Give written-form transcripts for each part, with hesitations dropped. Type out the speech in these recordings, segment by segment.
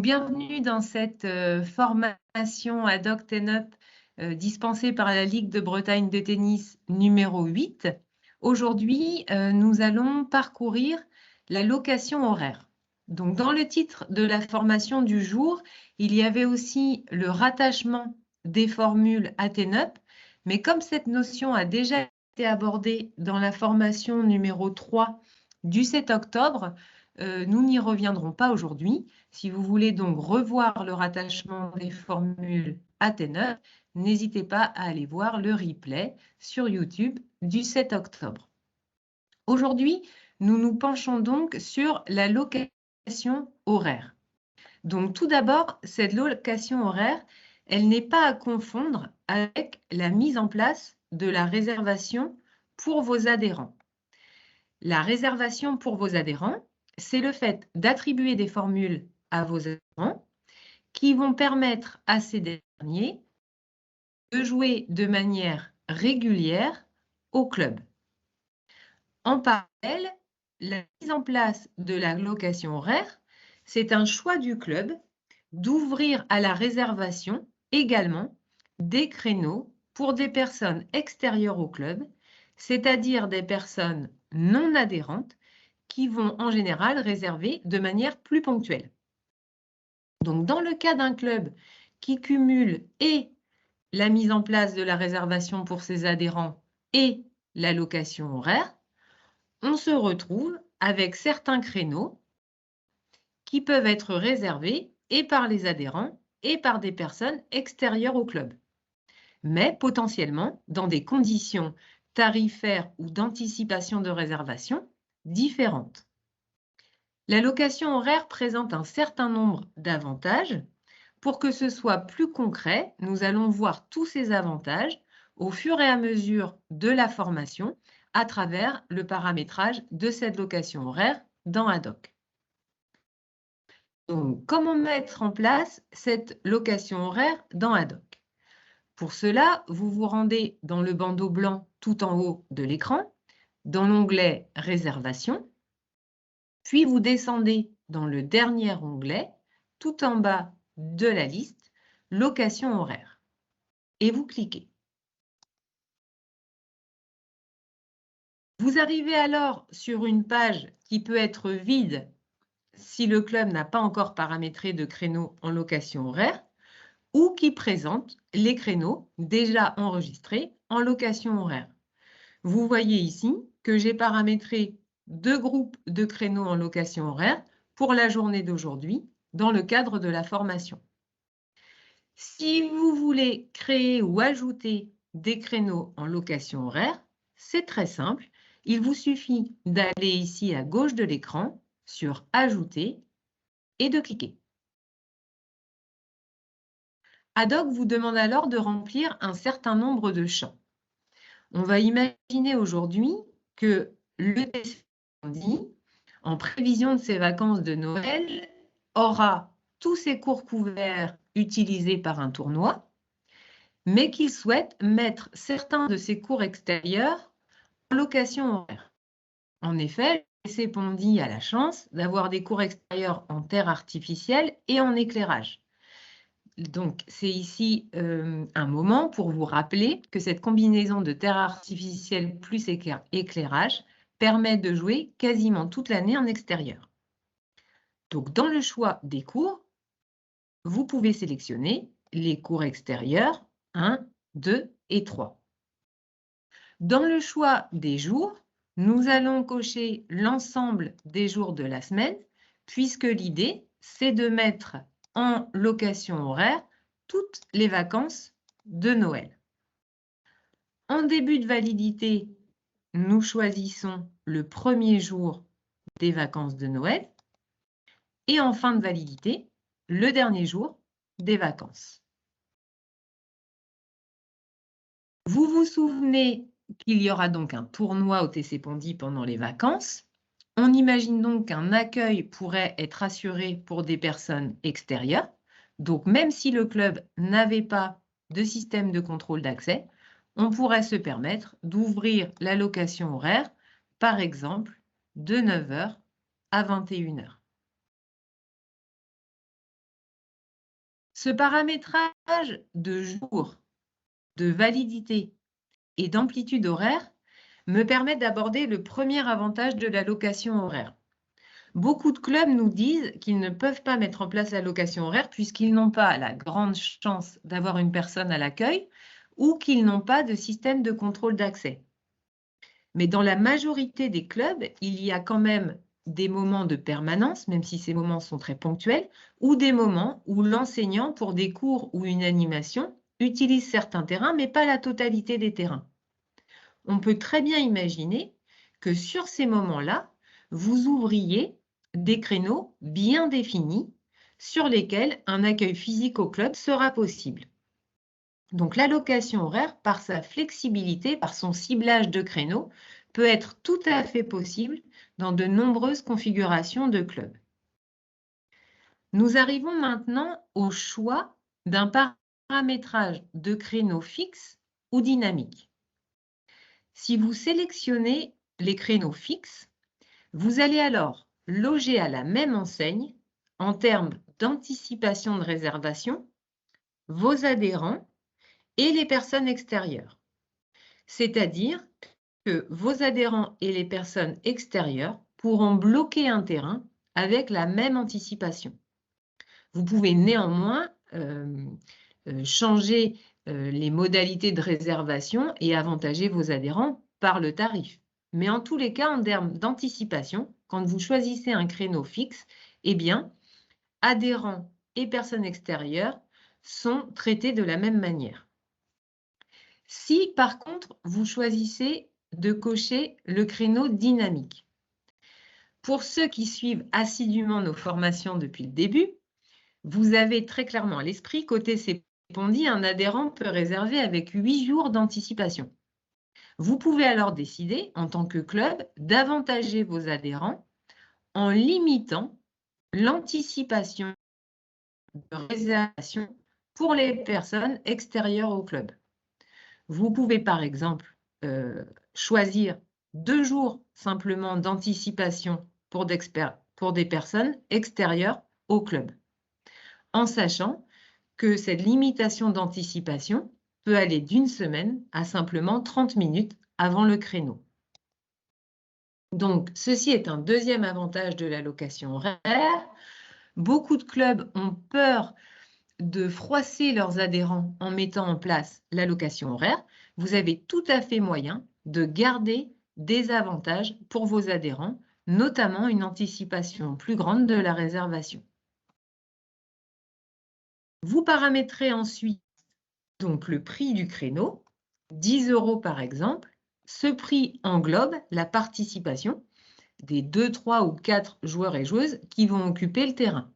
bienvenue dans cette formation ad hoc TENUP dispensée par la Ligue de Bretagne de tennis numéro 8. Aujourd'hui, nous allons parcourir la location horaire. Donc, dans le titre de la formation du jour, il y avait aussi le rattachement des formules à TENUP, mais comme cette notion a déjà été abordée dans la formation numéro 3 du 7 octobre, nous n'y reviendrons pas aujourd'hui. Si vous voulez donc revoir le rattachement des formules à TENUP, n'hésitez pas à aller voir le replay sur YouTube du 7 octobre. Aujourd'hui, nous nous penchons donc sur la location horaire. Donc tout d'abord, cette location horaire, elle n'est pas à confondre avec la mise en place de la réservation pour vos adhérents. La réservation pour vos adhérents, c'est le fait d'attribuer des formules à vos adhérents qui vont permettre à ces derniers de jouer de manière régulière au club. En parallèle, la mise en place de la location horaire, c'est un choix du club d'ouvrir à la réservation également des créneaux pour des personnes extérieures au club, c'est-à-dire des personnes non adhérentes qui vont en général réserver de manière plus ponctuelle. Donc, dans le cas d'un club qui cumule et la mise en place de la réservation pour ses adhérents et la location horaire, on se retrouve avec certains créneaux qui peuvent être réservés et par les adhérents et par des personnes extérieures au club, mais potentiellement dans des conditions tarifaires ou d'anticipation de réservation différentes. La location horaire présente un certain nombre d'avantages. Pour que ce soit plus concret, nous allons voir tous ces avantages au fur et à mesure de la formation à travers le paramétrage de cette location horaire dans ad hoc. Donc, comment mettre en place cette location horaire dans ad hoc? Pour cela, vous vous rendez dans le bandeau blanc tout en haut de l'écran, dans l'onglet Réservation, puis vous descendez dans le dernier onglet, tout en bas de la liste, Location horaire, et vous cliquez. Vous arrivez alors sur une page qui peut être vide si le club n'a pas encore paramétré de créneau en location horaire ou qui présente les créneaux déjà enregistrés en location horaire. Vous voyez ici que j'ai paramétré 2 groupes de créneaux en location horaire pour la journée d'aujourd'hui dans le cadre de la formation. Si vous voulez créer ou ajouter des créneaux en location horaire, c'est très simple. Il vous suffit d'aller ici à gauche de l'écran sur Ajouter et de cliquer. Ad hoc vous demande alors de remplir un certain nombre de champs. On va imaginer aujourd'hui que le TCPND, en prévision de ses vacances de Noël, aura tous ses cours couverts utilisés par un tournoi, mais qu'il souhaite mettre certains de ses cours extérieurs en location horaire. En effet, le TCPND a la chance d'avoir des cours extérieurs en terre artificielle et en éclairage. Donc, c'est ici un moment pour vous rappeler que cette combinaison de terre artificielle plus éclairage permet de jouer quasiment toute l'année en extérieur. Donc, dans le choix des cours, vous pouvez sélectionner les cours extérieurs 1, 2 et 3. Dans le choix des jours, nous allons cocher l'ensemble des jours de la semaine, puisque l'idée, c'est de mettre en location horaire toutes les vacances de Noël. En début de validité, nous choisissons le premier jour des vacances de Noël et en fin de validité, le dernier jour des vacances. Vous vous souvenez qu'il y aura donc un tournoi au TCPND pendant les vacances. On imagine donc qu'un accueil pourrait être assuré pour des personnes extérieures. Donc, même si le club n'avait pas de système de contrôle d'accès, on pourrait se permettre d'ouvrir la location horaire, par exemple, de 9 h à 21 h. Ce paramétrage de jours, de validité et d'amplitude horaire me permet d'aborder le premier avantage de l'allocation horaire. Beaucoup de clubs nous disent qu'ils ne peuvent pas mettre en place l'allocation horaire puisqu'ils n'ont pas la grande chance d'avoir une personne à l'accueil ou qu'ils n'ont pas de système de contrôle d'accès. Mais dans la majorité des clubs, il y a quand même des moments de permanence, même si ces moments sont très ponctuels, ou des moments où l'enseignant, pour des cours ou une animation, utilise certains terrains, mais pas la totalité des terrains. On peut très bien imaginer que sur ces moments-là, vous ouvriez des créneaux bien définis sur lesquels un accueil physique au club sera possible. Donc l'allocation horaire, par sa flexibilité, par son ciblage de créneaux, peut être tout à fait possible dans de nombreuses configurations de clubs. Nous arrivons maintenant au choix d'un paramétrage de créneaux fixes ou dynamiques. Si vous sélectionnez les créneaux fixes, vous allez alors loger à la même enseigne, en termes d'anticipation de réservation, vos adhérents et les personnes extérieures. C'est-à-dire que vos adhérents et les personnes extérieures pourront bloquer un terrain avec la même anticipation. Vous pouvez néanmoins changer les modalités de réservation et avantager vos adhérents par le tarif. Mais en tous les cas, en termes d'anticipation, quand vous choisissez un créneau fixe, eh bien, adhérents et personnes extérieures sont traités de la même manière. Si, par contre, vous choisissez de cocher le créneau dynamique, pour ceux qui suivent assidûment nos formations depuis le début, vous avez très clairement à l'esprit qu'au TC Pondi, un adhérent peut réserver avec 8 jours d'anticipation. Vous pouvez alors décider, en tant que club, d'avantager vos adhérents en limitant l'anticipation de réservation pour les personnes extérieures au club. Vous pouvez par exemple choisir 2 jours simplement d'anticipation pour des personnes extérieures au club, en sachant que cette limitation d'anticipation peut aller d'une semaine à simplement 30 minutes avant le créneau. Donc, ceci est un deuxième avantage de l'allocation horaire. Beaucoup de clubs ont peur de froisser leurs adhérents en mettant en place l'allocation horaire. Vous avez tout à fait moyen de garder des avantages pour vos adhérents, notamment une anticipation plus grande de la réservation. Vous paramétrez ensuite donc le prix du créneau, 10 € par exemple. Ce prix englobe la participation des 2, 3 ou 4 joueurs et joueuses qui vont occuper le terrain.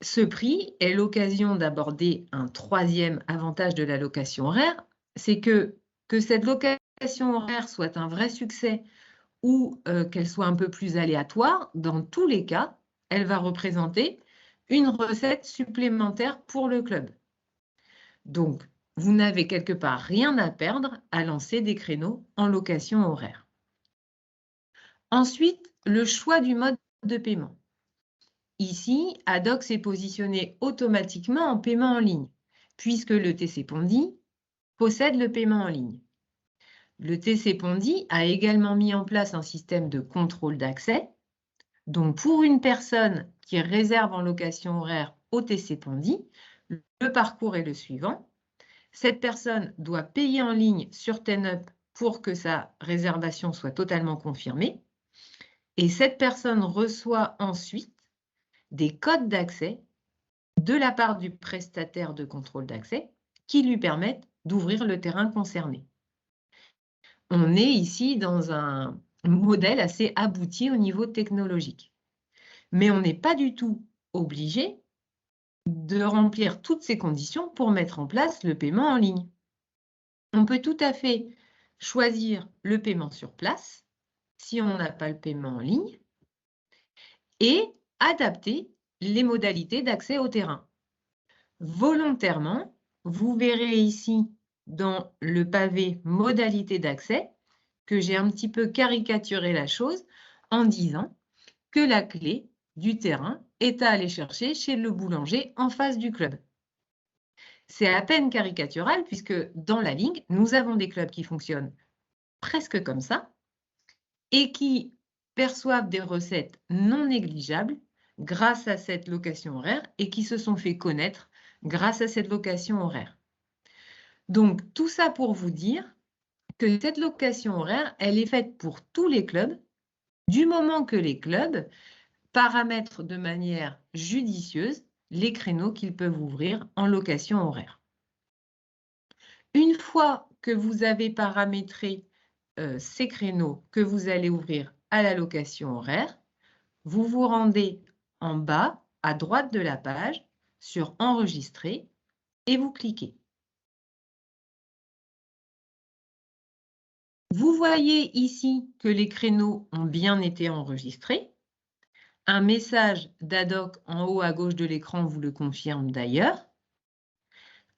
Ce prix est l'occasion d'aborder un troisième avantage de la location horaire, c'est que cette location horaire soit un vrai succès ou qu'elle soit un peu plus aléatoire, dans tous les cas, elle va représenter une recette supplémentaire pour le club. Donc, vous n'avez quelque part rien à perdre à lancer des créneaux en location horaire. Ensuite, le choix du mode de paiement. Ici, Adoc s'est positionné automatiquement en paiement en ligne, puisque le TC Pondi possède le paiement en ligne. Le TC Pondi a également mis en place un système de contrôle d'accès. Donc, pour une personne qui réserve en location horaire au TC Pondi, le parcours est le suivant. Cette personne doit payer en ligne sur TenUp pour que sa réservation soit totalement confirmée. Et cette personne reçoit ensuite des codes d'accès de la part du prestataire de contrôle d'accès qui lui permettent d'ouvrir le terrain concerné. On est ici dans un modèle assez abouti au niveau technologique. Mais on n'est pas du tout obligé de remplir toutes ces conditions pour mettre en place le paiement en ligne. On peut tout à fait choisir le paiement sur place si on n'a pas le paiement en ligne et adapter les modalités d'accès au terrain. Volontairement, vous verrez ici dans le pavé modalités d'accès que j'ai un petit peu caricaturé la chose en disant que la clé du terrain est à aller chercher chez le boulanger en face du club. C'est à peine caricatural puisque dans la ligne, nous avons des clubs qui fonctionnent presque comme ça et qui perçoivent des recettes non négligeables grâce à cette location horaire et qui se sont fait connaître grâce à cette location horaire. Donc, tout ça pour vous dire que cette location horaire, elle est faite pour tous les clubs, du moment que les clubs paramètrent de manière judicieuse les créneaux qu'ils peuvent ouvrir en location horaire. Une fois que vous avez paramétré ces créneaux que vous allez ouvrir à la location horaire, vous vous rendez en bas à droite de la page sur Enregistrer et vous cliquez. Vous voyez ici que les créneaux ont bien été enregistrés. Un message d'Ad-Hoc en haut à gauche de l'écran vous le confirme d'ailleurs.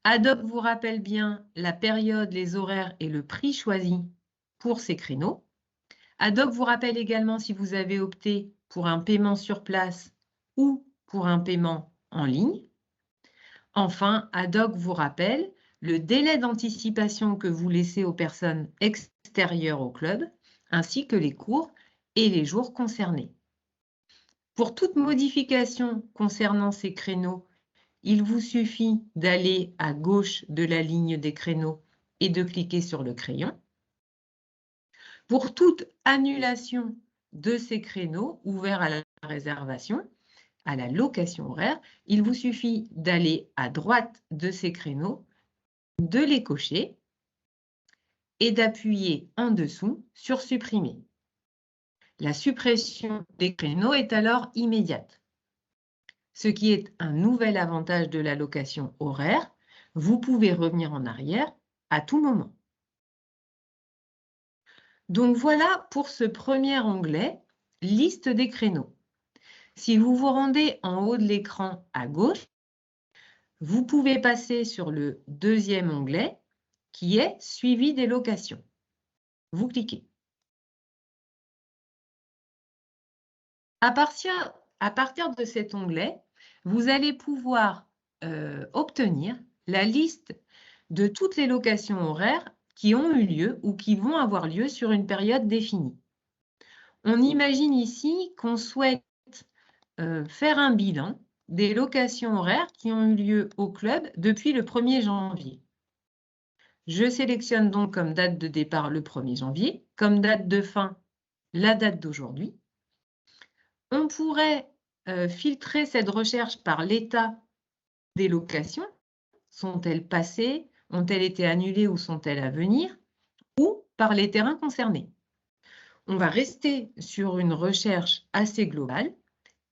Ad-Hoc vous rappelle bien la période, les horaires et le prix choisi pour ces créneaux. Ad-Hoc vous rappelle également si vous avez opté pour un paiement sur place ou pour un paiement en ligne. Enfin, Ad-Hoc vous rappelle le délai d'anticipation que vous laissez aux personnes extérieures au club, ainsi que les cours et les jours concernés. Pour toute modification concernant ces créneaux, il vous suffit d'aller à gauche de la ligne des créneaux et de cliquer sur le crayon. Pour toute annulation de ces créneaux ouverts à la réservation, à la location horaire, il vous suffit d'aller à droite de ces créneaux, de les cocher et d'appuyer en dessous sur Supprimer. La suppression des créneaux est alors immédiate. Ce qui est un nouvel avantage de la location horaire, vous pouvez revenir en arrière à tout moment. Donc voilà pour ce premier onglet, liste des créneaux. Si vous vous rendez en haut de l'écran à gauche, vous pouvez passer sur le deuxième onglet qui est Suivi des locations. Vous cliquez. À partir de cet onglet, vous allez pouvoir obtenir la liste de toutes les locations horaires qui ont eu lieu ou qui vont avoir lieu sur une période définie. On imagine ici qu'on souhaite faire un bilan des locations horaires qui ont eu lieu au club depuis le 1er janvier. Je sélectionne donc comme date de départ le 1er janvier, comme date de fin la date d'aujourd'hui. On pourrait filtrer cette recherche par l'état des locations. Sont-elles passées? Ont-elles été annulées ou sont-elles à venir? Ou par les terrains concernés. On va rester sur une recherche assez globale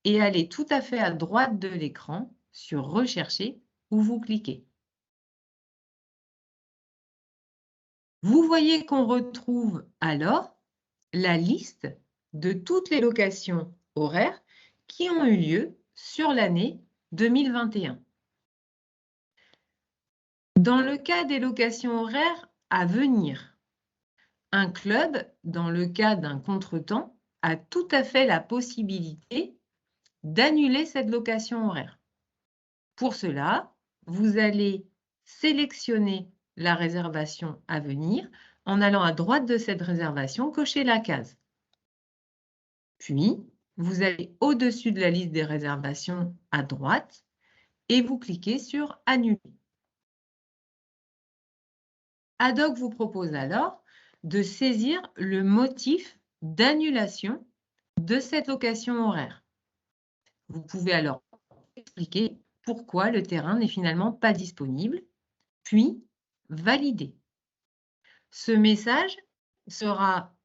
et aller tout à fait à droite de l'écran sur Rechercher où vous cliquez. Vous voyez qu'on retrouve alors la liste de toutes les locations horaires qui ont eu lieu sur l'année 2021. Dans le cas des locations horaires à venir, un club, dans le cas d'un contretemps, a tout à fait la possibilité d'annuler cette location horaire. Pour cela, vous allez sélectionner la réservation à venir en allant à droite de cette réservation, cocher la case. Puis, vous allez au-dessus de la liste des réservations à droite et vous cliquez sur Annuler. Ad-Hoc vous propose alors de saisir le motif d'annulation de cette location horaire. Vous pouvez alors expliquer pourquoi le terrain n'est finalement pas disponible, puis valider. Ce message sera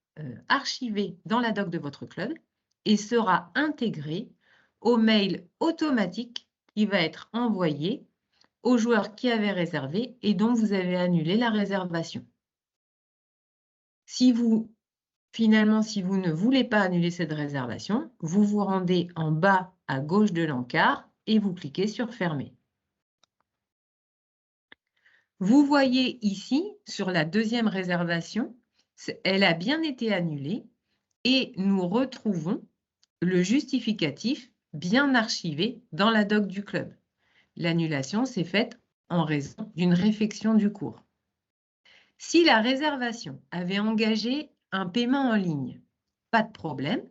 archivé dans la doc de votre club et sera intégré au mail automatique qui va être envoyé aux joueurs qui avaient réservé et dont vous avez annulé la réservation. Si vous ne voulez pas annuler cette réservation, vous vous rendez en bas à gauche de l'encart et vous cliquez sur Fermer. Vous voyez ici, sur la deuxième réservation, elle a bien été annulée et nous retrouvons le justificatif bien archivé dans la doc du club. L'annulation s'est faite en raison d'une réfection du cours. Si la réservation avait engagé un paiement en ligne, pas de problème.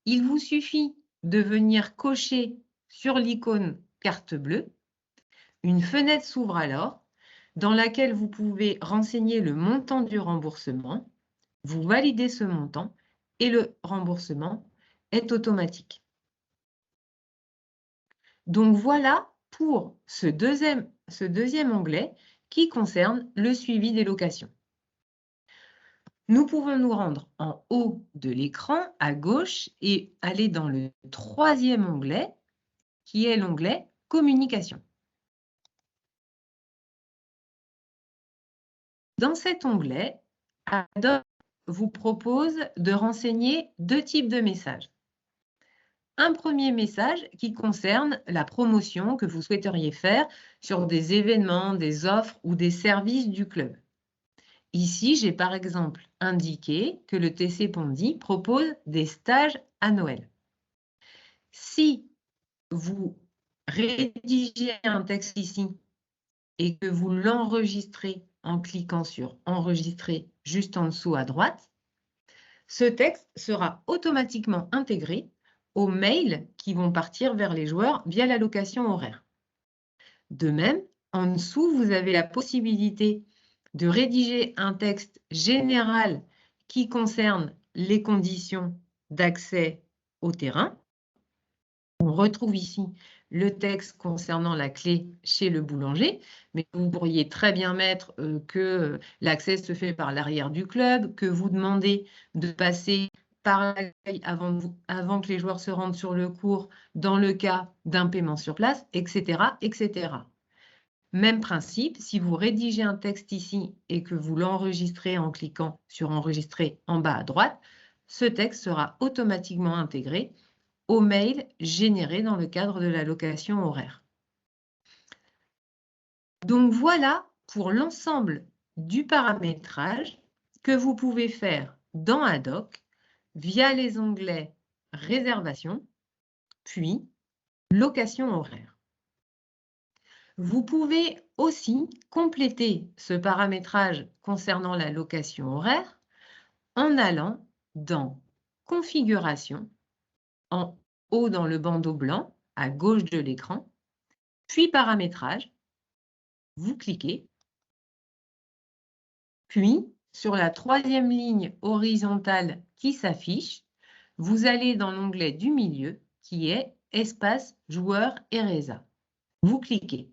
Il vous suffit de venir cocher sur l'icône carte bleue. Une fenêtre s'ouvre alors dans laquelle vous pouvez renseigner le montant du remboursement. Vous validez ce montant et le remboursement est automatique. Donc voilà pour ce deuxième onglet qui concerne le suivi des locations. Nous pouvons nous rendre en haut de l'écran à gauche et aller dans le troisième onglet qui est l'onglet Communication. Dans cet onglet, Adobe vous propose de renseigner deux types de messages. Un premier message qui concerne la promotion que vous souhaiteriez faire sur des événements, des offres ou des services du club. Ici, j'ai par exemple indiqué que le TC Pondy propose des stages à Noël. Si vous rédigez un texte ici et que vous l'enregistrez en cliquant sur « Enregistrer » juste en dessous à droite, ce texte sera automatiquement intégré aux mails qui vont partir vers les joueurs via l'allocation horaire. De même, en dessous, vous avez la possibilité de rédiger un texte général qui concerne les conditions d'accès au terrain. On retrouve ici le texte concernant la clé chez le boulanger, mais vous pourriez très bien mettre que l'accès se fait par l'arrière du club, que vous demandez de passer par l'accueil avant que les joueurs se rendent sur le cours dans le cas d'un paiement sur place, etc., etc. Même principe, si vous rédigez un texte ici et que vous l'enregistrez en cliquant sur « Enregistrer » en bas à droite, ce texte sera automatiquement intégré au mail généré dans le cadre de la location horaire. Donc voilà pour l'ensemble du paramétrage que vous pouvez faire dans Adoc via les onglets Réservation, puis Location horaire. Vous pouvez aussi compléter ce paramétrage concernant la location horaire en allant dans Configuration, en haut dans le bandeau blanc, à gauche de l'écran, puis Paramétrage, vous cliquez, puis sur la troisième ligne horizontale qui s'affiche, vous allez dans l'onglet du milieu qui est Espace joueur ERESA. Vous cliquez.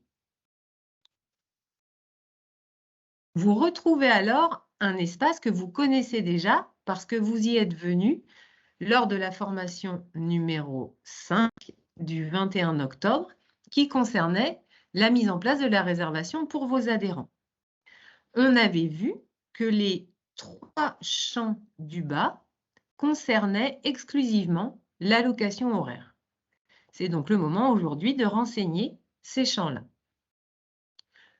Vous retrouvez alors un espace que vous connaissez déjà parce que vous y êtes venu lors de la formation numéro 5 du 21 octobre qui concernait la mise en place de la réservation pour vos adhérents. On avait vu que les 3 champs du bas concernaient exclusivement l'allocation horaire. C'est donc le moment aujourd'hui de renseigner ces champs-là.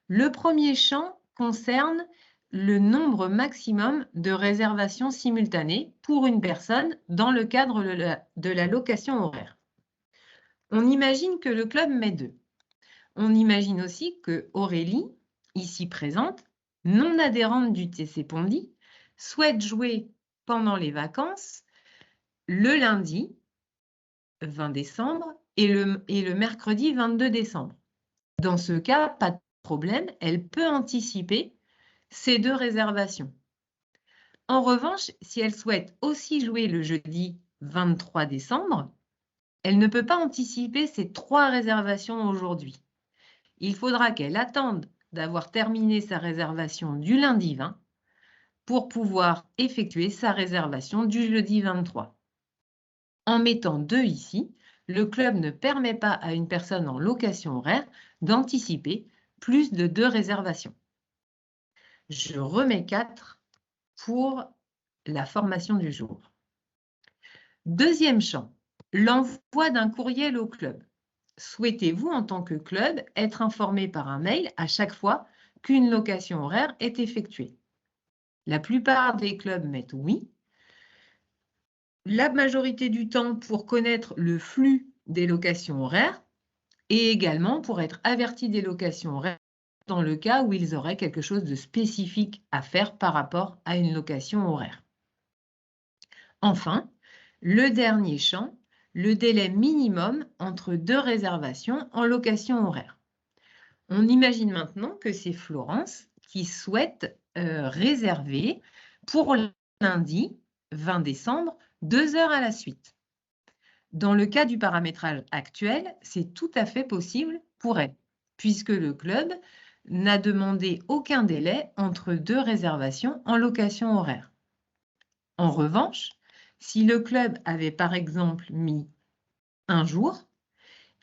Le premier champ concerne le nombre maximum de réservations simultanées pour une personne dans le cadre de la location horaire. On imagine que le club met 2. On imagine aussi que Aurélie, ici présente, non adhérente du TC Pondy, souhaite jouer pendant les vacances le lundi 20 décembre et le mercredi 22 décembre. Dans ce cas, pas de problème, elle peut anticiper ces 2 réservations. En revanche, si elle souhaite aussi jouer le jeudi 23 décembre, elle ne peut pas anticiper ces 3 réservations aujourd'hui. Il faudra qu'elle attende d'avoir terminé sa réservation du lundi 20 pour pouvoir effectuer sa réservation du jeudi 23. En mettant 2 ici, le club ne permet pas à une personne en location horaire d'anticiper plus de 2 réservations. Je remets 4 pour la formation du jour. Deuxième champ, l'envoi d'un courriel au club. Souhaitez-vous, en tant que club, être informé par un mail à chaque fois qu'une location horaire est effectuée? La plupart des clubs mettent oui. La majorité du temps, pour connaître le flux des locations horaires et également pour être avertis des locations horaires dans le cas où ils auraient quelque chose de spécifique à faire par rapport à une location horaire. Enfin, le dernier champ, le délai minimum entre deux réservations en location horaire. On imagine maintenant que c'est Florence qui souhaite réserver pour lundi 20 décembre 2 heures à la suite. Dans le cas du paramétrage actuel, c'est tout à fait possible pour elle, puisque le club n'a demandé aucun délai entre deux réservations en location horaire. En revanche, si le club avait par exemple mis un jour,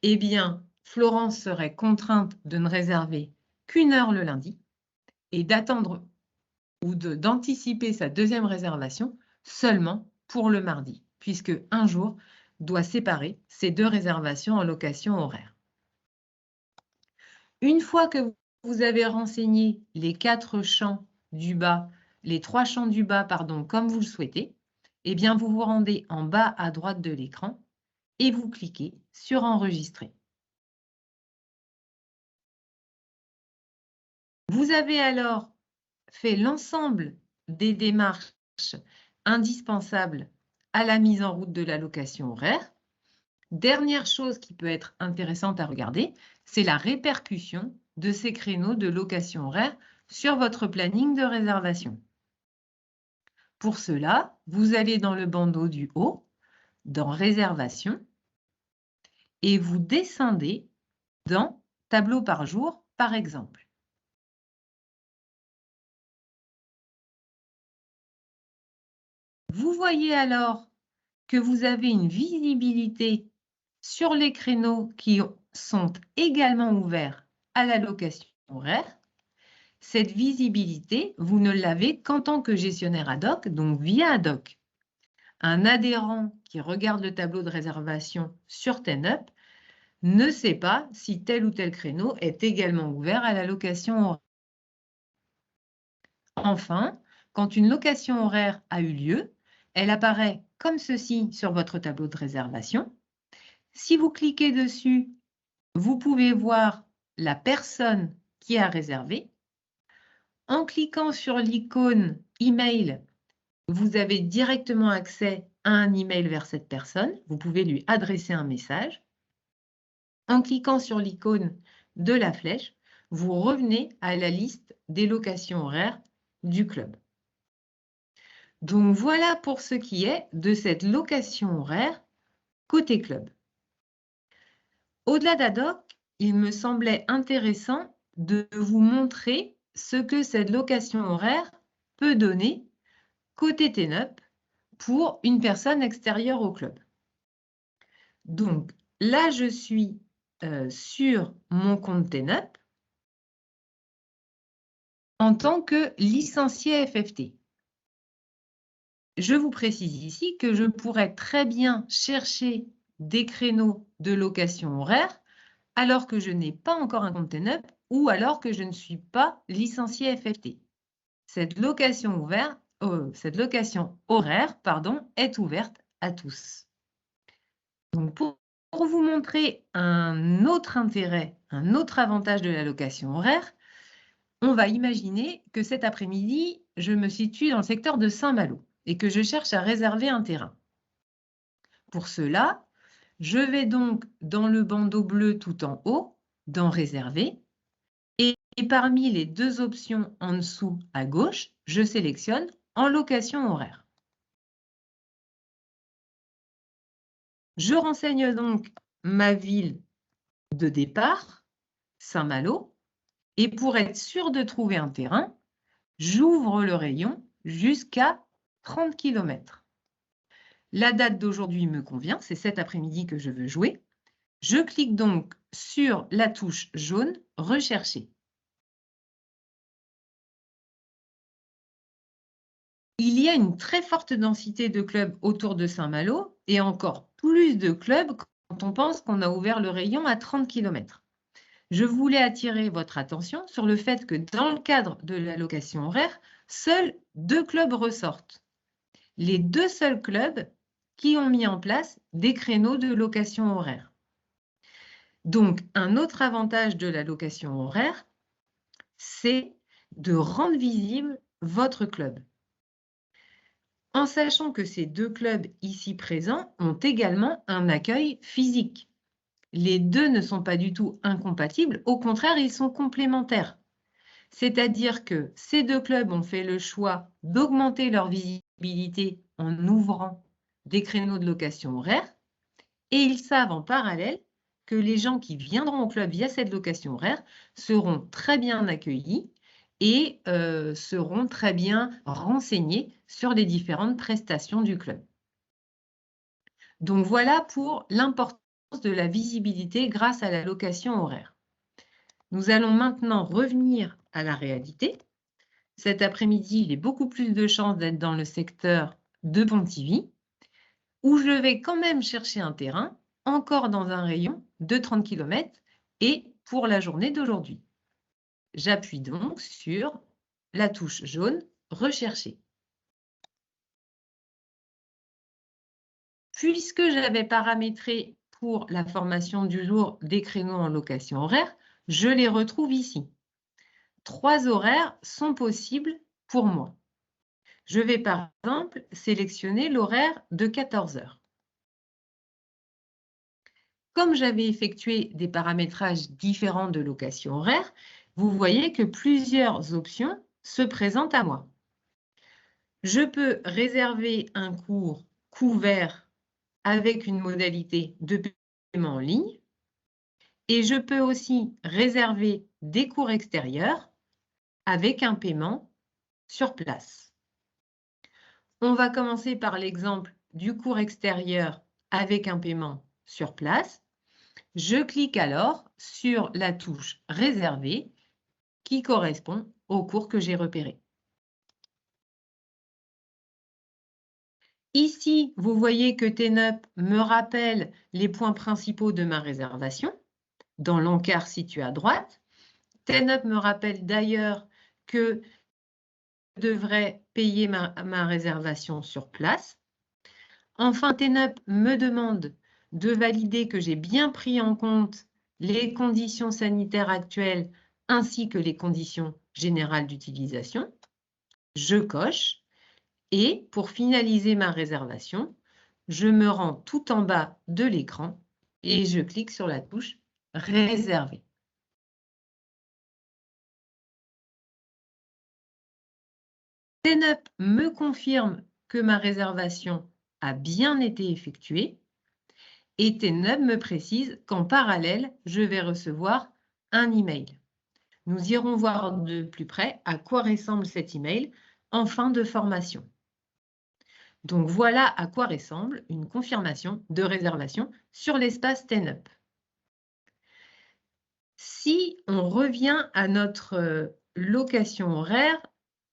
eh bien, Florence serait contrainte de ne réserver qu'une heure le lundi et d'attendre ou d'anticiper sa deuxième réservation seulement pour le mardi, puisque un jour doit séparer ces deux réservations en location horaire. Une fois que vous avez renseigné les 4 champs du bas, les 3 champs du bas, pardon, comme vous le souhaitez, eh bien, vous vous rendez en bas à droite de l'écran et vous cliquez sur Enregistrer. Vous avez alors fait l'ensemble des démarches indispensables à la mise en route de la location horaire. Dernière chose qui peut être intéressante à regarder, c'est la répercussion de ces créneaux de location horaire sur votre planning de réservation. Pour cela, vous allez dans le bandeau du haut, dans Réservation, et vous descendez dans Tableau par jour, par exemple. Vous voyez alors que vous avez une visibilité sur les créneaux qui sont également ouverts à la location horaire. Cette visibilité, vous ne l'avez qu'en tant que gestionnaire ad hoc, donc via ad hoc. Un adhérent qui regarde le tableau de réservation sur TenUp ne sait pas si tel ou tel créneau est également ouvert à la location horaire. Enfin, quand une location horaire a eu lieu, elle apparaît comme ceci sur votre tableau de réservation. Si vous cliquez dessus, vous pouvez voir la personne qui a réservé. En cliquant sur l'icône email, vous avez directement accès à un email vers cette personne. Vous pouvez lui adresser un message. En cliquant sur l'icône de la flèche, vous revenez à la liste des locations horaires du club. Donc voilà pour ce qui est de cette location horaire côté club. Au-delà d'ad hoc, il me semblait intéressant de vous montrer ce que cette location horaire peut donner côté TenUp pour une personne extérieure au club. Donc là, je suis sur mon compte TenUp en tant que licencié FFT. Je vous précise ici que je pourrais très bien chercher des créneaux de location horaire alors que je n'ai pas encore un compte TenUp ou alors que je ne suis pas licencié FFT. Cette location horaire est ouverte à tous. Donc pour vous montrer un autre intérêt, un autre avantage de la location horaire, on va imaginer que cet après-midi, je me situe dans le secteur de Saint-Malo et que je cherche à réserver un terrain. Pour cela, je vais donc dans le bandeau bleu tout en haut, dans Réserver, et parmi les deux options en dessous à gauche, je sélectionne En location horaire. Je renseigne donc ma ville de départ, Saint-Malo, et pour être sûr de trouver un terrain, j'ouvre le rayon jusqu'à 30 km. La date d'aujourd'hui me convient, c'est cet après-midi que je veux jouer. Je clique donc sur la touche jaune « Rechercher ». Il y a une très forte densité de clubs autour de Saint-Malo et encore plus de clubs quand on pense qu'on a ouvert le rayon à 30 km. Je voulais attirer votre attention sur le fait que dans le cadre de la location horaire, seuls 2 clubs ressortent. Les 2 seuls clubs qui ont mis en place des créneaux de location horaire. Donc, un autre avantage de la location horaire, c'est de rendre visible votre club. En sachant que ces deux clubs ici présents ont également un accueil physique. Les deux ne sont pas du tout incompatibles, au contraire, ils sont complémentaires. C'est-à-dire que ces deux clubs ont fait le choix d'augmenter leur visibilité en ouvrant des créneaux de location horaire et ils savent en parallèle que les gens qui viendront au club via cette location horaire seront très bien accueillis et seront très bien renseignés sur les différentes prestations du club. Donc voilà pour l'importance de la visibilité grâce à la location horaire. Nous allons maintenant revenir à la réalité. Cet après-midi, j'ai beaucoup plus de chances d'être dans le secteur de Pontivy, où je vais quand même chercher un terrain, encore dans un rayon de 30 km, et pour la journée d'aujourd'hui. J'appuie donc sur la touche jaune « Rechercher ». Puisque j'avais paramétré pour la formation du jour des créneaux en location horaire, je les retrouve ici. 3 horaires sont possibles pour moi. Je vais par exemple sélectionner l'horaire de 14 heures. Comme j'avais effectué des paramétrages différents de location horaire, vous voyez que plusieurs options se présentent à moi. Je peux réserver un cours couvert avec une modalité de paiement en ligne et je peux aussi réserver des cours extérieurs avec un paiement sur place. On va commencer par l'exemple du cours extérieur avec un paiement sur place. Je clique alors sur la touche « Réserver » qui correspond au cours que j'ai repéré. Ici, vous voyez que TNUP me rappelle les points principaux de ma réservation dans l'encart situé à droite. TNUP me rappelle d'ailleurs que je devrais payer ma réservation sur place. Enfin, TNUP me demande de valider que j'ai bien pris en compte les conditions sanitaires actuelles ainsi que les conditions générales d'utilisation. Je coche et pour finaliser ma réservation, je me rends tout en bas de l'écran et je clique sur la touche « Réserver ». TNUP me confirme que ma réservation a bien été effectuée et TNUP me précise qu'en parallèle, je vais recevoir un email. Nous irons voir de plus près à quoi ressemble cet email en fin de formation. Donc voilà à quoi ressemble une confirmation de réservation sur l'espace TNUP. Si on revient à notre location horaire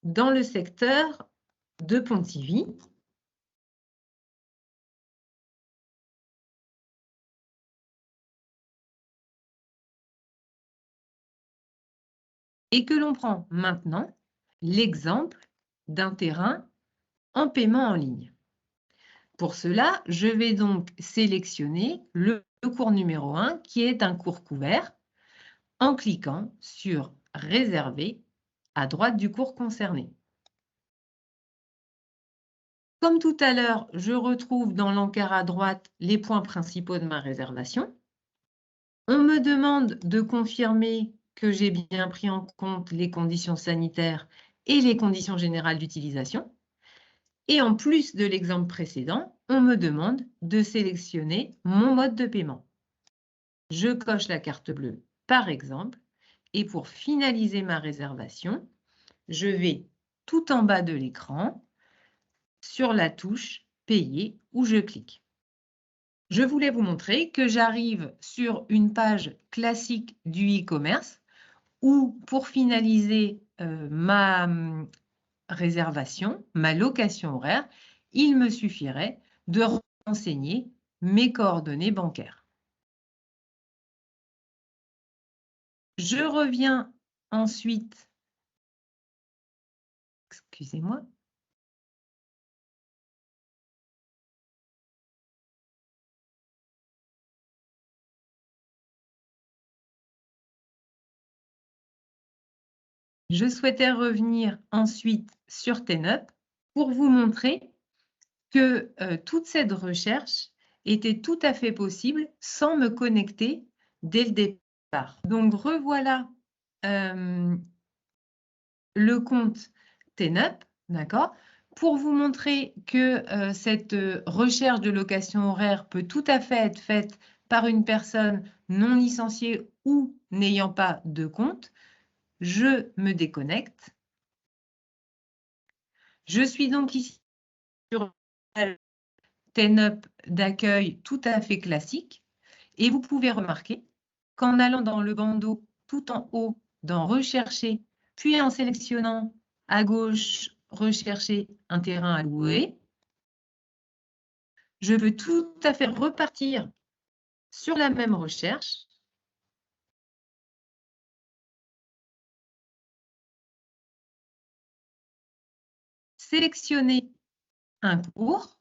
dans le secteur de Pontivy, et que l'on prend maintenant l'exemple d'un terrain en paiement en ligne. Pour cela, je vais donc sélectionner le cours numéro 1 qui est un cours couvert en cliquant sur « Réserver » à droite du cours concerné. Comme tout à l'heure, je retrouve dans l'encart à droite les points principaux de ma réservation. On me demande de confirmer que j'ai bien pris en compte les conditions sanitaires et les conditions générales d'utilisation. Et en plus de l'exemple précédent, on me demande de sélectionner mon mode de paiement. Je coche la carte bleue par exemple et pour finaliser ma réservation, je vais tout en bas de l'écran sur la touche « Payer » où je clique. Je voulais vous montrer que j'arrive sur une page classique du e-commerce où pour finaliser ma réservation, ma location horaire, il me suffirait de renseigner mes coordonnées bancaires. Je reviens ensuite, excusez-moi, Je souhaitais revenir ensuite sur TNUP pour vous montrer que toute cette recherche était tout à fait possible sans me connecter dès le départ. Donc, revoilà le compte TNUP, d'accord, pour vous montrer que cette recherche de location horaire peut tout à fait être faite par une personne non licenciée ou n'ayant pas de compte. Je me déconnecte. Je suis donc ici sur TNUP d'accueil tout à fait classique. Et vous pouvez remarquer qu'en allant dans le bandeau tout en haut dans Rechercher, puis en sélectionnant à gauche Rechercher un terrain à louer, je peux tout à fait repartir sur la même recherche. Sélectionner un cours.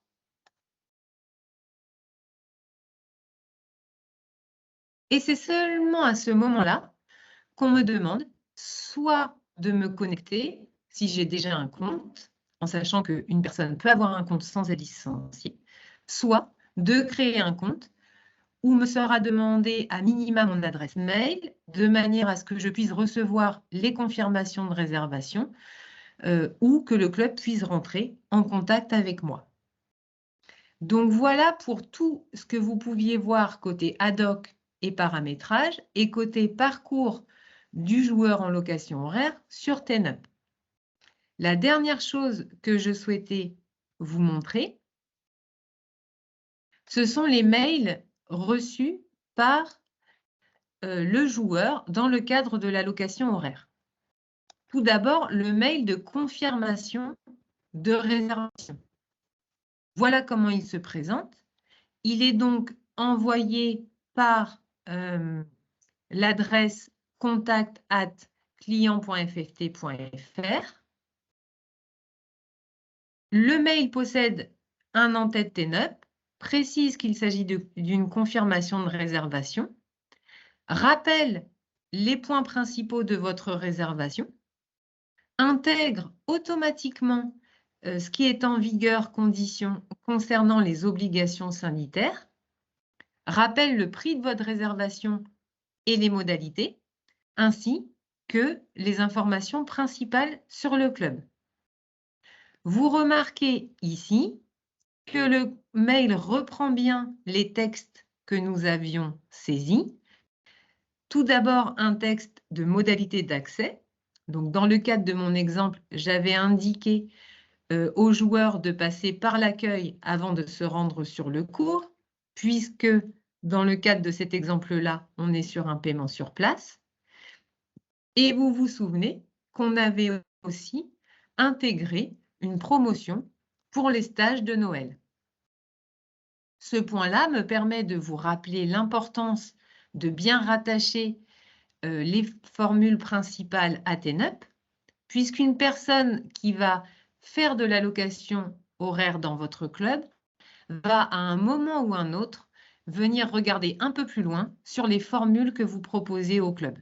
Et c'est seulement à ce moment-là qu'on me demande soit de me connecter si j'ai déjà un compte, en sachant qu'une personne peut avoir un compte sans être licenciée, soit de créer un compte où me sera demandé à minima mon adresse mail, de manière à ce que je puisse recevoir les confirmations de réservation ou que le club puisse rentrer en contact avec moi. Donc voilà pour tout ce que vous pouviez voir côté ad hoc et paramétrage et côté parcours du joueur en location horaire sur TNUP. La dernière chose que je souhaitais vous montrer, ce sont les mails reçus par le joueur dans le cadre de la location horaire. Tout d'abord, le mail de confirmation de réservation. Voilà comment il se présente. Il est donc envoyé par l'adresse contact@client.fft.fr. Le mail possède un en-tête TNUP, précise qu'il s'agit d'une confirmation de réservation, rappelle les points principaux de votre réservation, intègre automatiquement ce qui est en vigueur concernant les obligations sanitaires, rappelle le prix de votre réservation et les modalités, ainsi que les informations principales sur le club. Vous remarquez ici que le mail reprend bien les textes que nous avions saisis. Tout d'abord, un texte de modalité d'accès. Donc, dans le cadre de mon exemple, j'avais indiqué aux joueurs de passer par l'accueil avant de se rendre sur le cours, puisque dans le cadre de cet exemple-là, on est sur un paiement sur place. Et vous vous souvenez qu'on avait aussi intégré une promotion pour les stages de Noël. Ce point-là me permet de vous rappeler l'importance de bien rattacher les formules principales à TNUP, puisqu'une personne qui va faire de l'allocation horaire dans votre club va à un moment ou un autre venir regarder un peu plus loin sur les formules que vous proposez au club.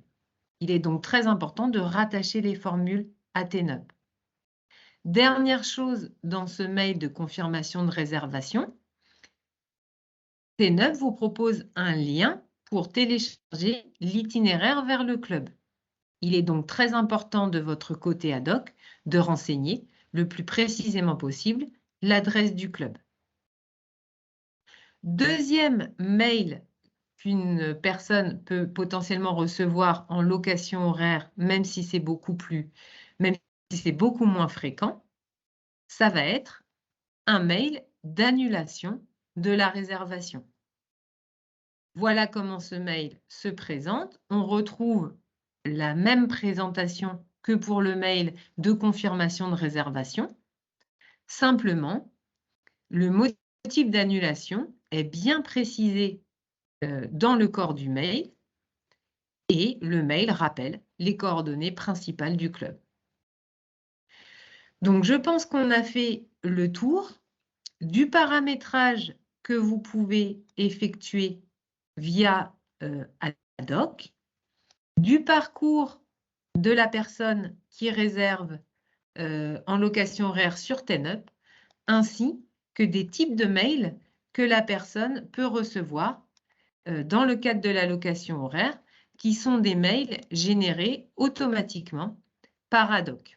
Il est donc très important de rattacher les formules à TNUP. Dernière chose dans ce mail de confirmation de réservation, TNUP vous propose un lien pour télécharger l'itinéraire vers le club. Il est donc très important de votre côté ad hoc de renseigner le plus précisément possible l'adresse du club. Deuxième mail qu'une personne peut potentiellement recevoir en location horaire, même si c'est beaucoup moins fréquent, ça va être un mail d'annulation de la réservation. Voilà comment ce mail se présente. On retrouve la même présentation que pour le mail de confirmation de réservation. Simplement, le motif d'annulation est bien précisé dans le corps du mail et le mail rappelle les coordonnées principales du club. Donc, je pense qu'on a fait le tour du paramétrage que vous pouvez effectuer via ad hoc, du parcours de la personne qui réserve en location horaire sur TenUp, ainsi que des types de mails que la personne peut recevoir dans le cadre de la location horaire, qui sont des mails générés automatiquement par ad hoc.